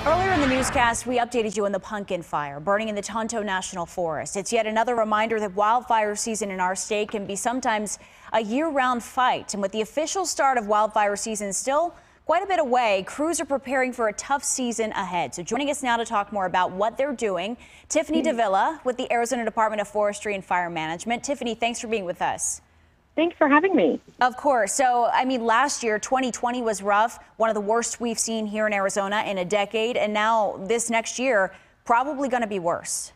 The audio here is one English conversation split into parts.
Earlier in the newscast, we updated you on the Punkin Fire burning in the Tonto National Forest. It's yet another reminder that wildfire season in our state can be sometimes a year-round fight. And with the official start of wildfire season still quite a bit away, crews are preparing for a tough season ahead. So joining us now to talk more about what they're doing, Tiffany Davila with the Arizona Department of Forestry and Fire Management. Tiffany, thanks for being with us. Thanks for having me. Of course. So, last year, 2020 was rough, one of the worst we've seen here in Arizona in a decade. And now this next year, probably going to be worse.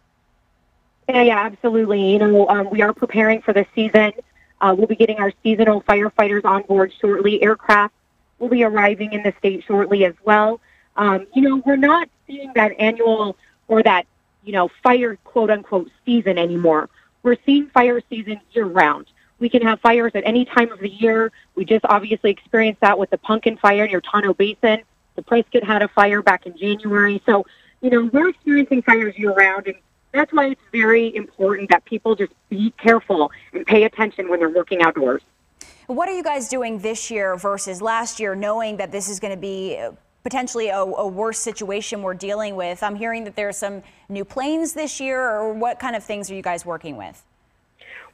Yeah, absolutely. We are preparing for the season. We'll be getting our seasonal firefighters on board shortly. Aircraft will be arriving in the state shortly as well. We're not seeing that annual or that, fire quote unquote season anymore. We're seeing fire season year round. We can have fires at any time of the year. We just obviously experienced that with the Punkin Fire near Tonto Basin. The Prescott had a fire back in January. So, we're experiencing fires year round, and that's why it's very important that people just be careful and pay attention when they're working outdoors. What are you guys doing this year versus last year, knowing that this is going to be potentially a worse situation we're dealing with? I'm hearing that there are some new planes this year, or what kind of things are you guys working with?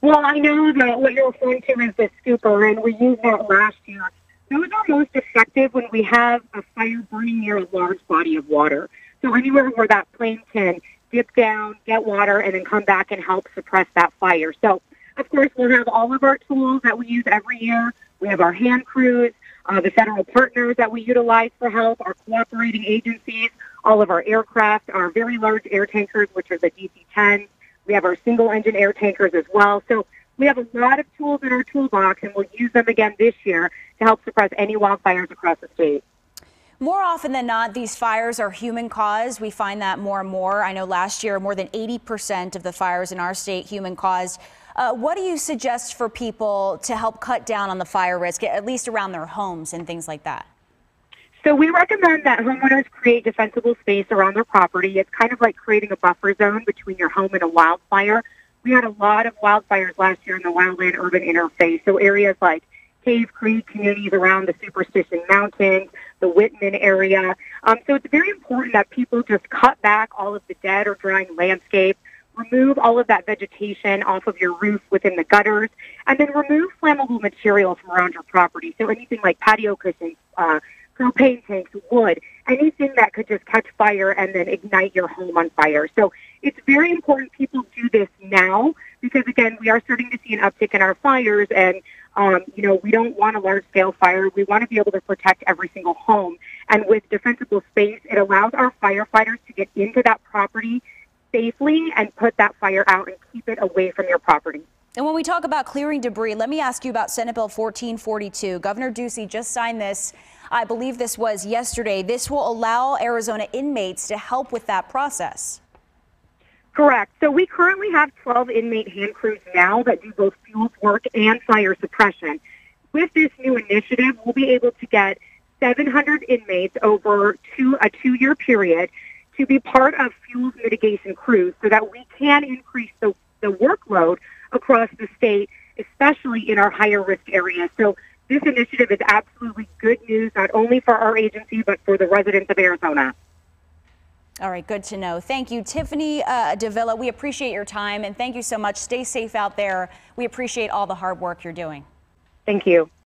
Well, I know that what you're referring to is the scooper, and we used that last year. Those are most effective when we have a fire burning near a large body of water. So anywhere where that plane can dip down, get water, and then come back and help suppress that fire. So, of course, we'll have all of our tools that we use every year. We have our hand crews, the federal partners that we utilize for help, our cooperating agencies, all of our aircraft, our very large air tankers, which are the DC-10s. We have our single-engine air tankers as well. So we have a lot of tools in our toolbox, and we'll use them again this year to help suppress any wildfires across the state. More often than not, these fires are human-caused. We find that more and more. I know last year, more than 80% of the fires in our state human-caused. What do you suggest for people to help cut down on the fire risk, at least around their homes and things like that? So we recommend that homeowners create defensible space around their property. It's kind of like creating a buffer zone between your home and a wildfire. We had a lot of wildfires last year in the wildland-urban interface. So areas like Cave Creek, communities around the Superstition Mountains, the Whitman area. So it's very important that people just cut back all of the dead or dying landscape, remove all of that vegetation off of your roof within the gutters, and then remove flammable material from around your property. So anything like patio cushions, propane tanks, wood, anything that could just catch fire and then ignite your home on fire. So it's very important people do this now because, again, we are starting to see an uptick in our fires, and, we don't want a large-scale fire. We want to be able to protect every single home. And with defensible space, it allows our firefighters to get into that property safely and put that fire out and keep it away from your property. And when we talk about clearing debris, let me ask you about Senate Bill 1442. Governor Ducey just signed this. I believe this was yesterday. This will allow Arizona inmates to help with that process. Correct. So we currently have 12 inmate hand crews now that do both fuels work and fire suppression. With this new initiative, we'll be able to get 700 inmates over a two-year period to be part of fuels mitigation crews so that we can increase the workload across the state, especially in our higher risk areas. So this initiative is absolutely good news, not only for our agency, but for the residents of Arizona. All right, good to know. Thank you, Tiffany Davila. We appreciate your time, and thank you so much. Stay safe out there. We appreciate all the hard work you're doing. Thank you.